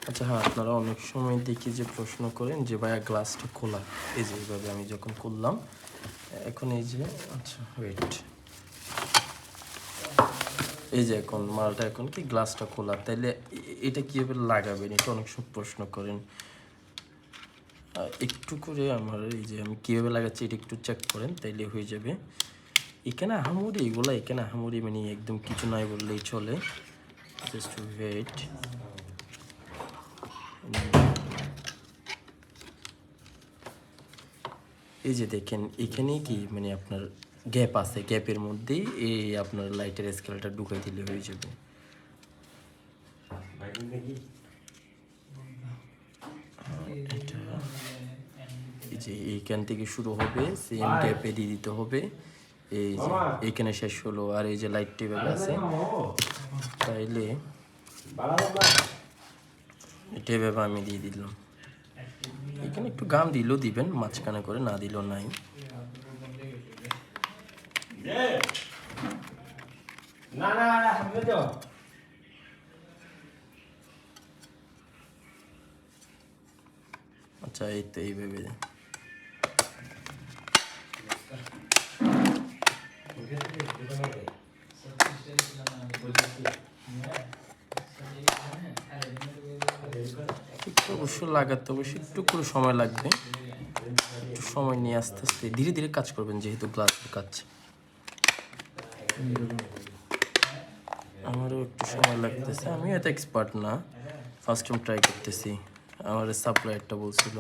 আচ্ছা হ্যাঁ, আপনারা অনেক সময় দেখি যে প্রশ্ন করেন যে ভাইয়া গ্লাসটা খোলা। এই যে এইভাবে আমি যখন খুললাম, এখন এই যে আচ্ছা ওয়েট, এই যে এখন মালটা এখন কি গ্লাসটা খোলা, তাইলে এটা কীভাবে লাগাবেন, এটা অনেক সময় প্রশ্ন করেন। একটু করে আমার এই যে আমি কীভাবে লাগাচ্ছি এটা একটু চেক করেন, তাইলে হয়ে যাবে। এখানে আহামরি এগুলো, এখানে আহামরি মানে একদম কিছু নাই বললেই চলে। Just wait. এই যে দেখেন এখানে কি মানে আপনার গ্যাপ আছে, গ্যাপের মধ্যেই এই আপনার লাইটের স্কেলটা ঢুকাই দিলে হয়ে যাবে। এটা এই যে এইখান থেকে শুরু হবে, সেম গ্যাপে দিয়ে দিতে হবে। এই যে এইখানে শেষ হলো, আর এই যে লাইট টেবিল আছে, তাইলে এটা এভাবে আমি দিয়ে দিলাম। এখানে একটু গাম দিলেও দিবেন, মাঝখানে করে, না দিলেও নাই। আচ্ছা এই তো এইভাবে একটু অবশ্য লাগাতে অবশ্যই একটু করে সময় লাগবে, একটু সময় নিয়ে আস্তে আস্তে ধীরে ধীরে কাজ করবেন, যেহেতু গ্লাসের কাজ। আমারও একটু সময় লাগতেছে, আমিও এত এক্সপার্ট না, ফার্স্ট টাইম ট্রাই করতেছি। আমার সাপ্লায়ারটা বলছিল।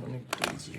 অনেকটা ইজি।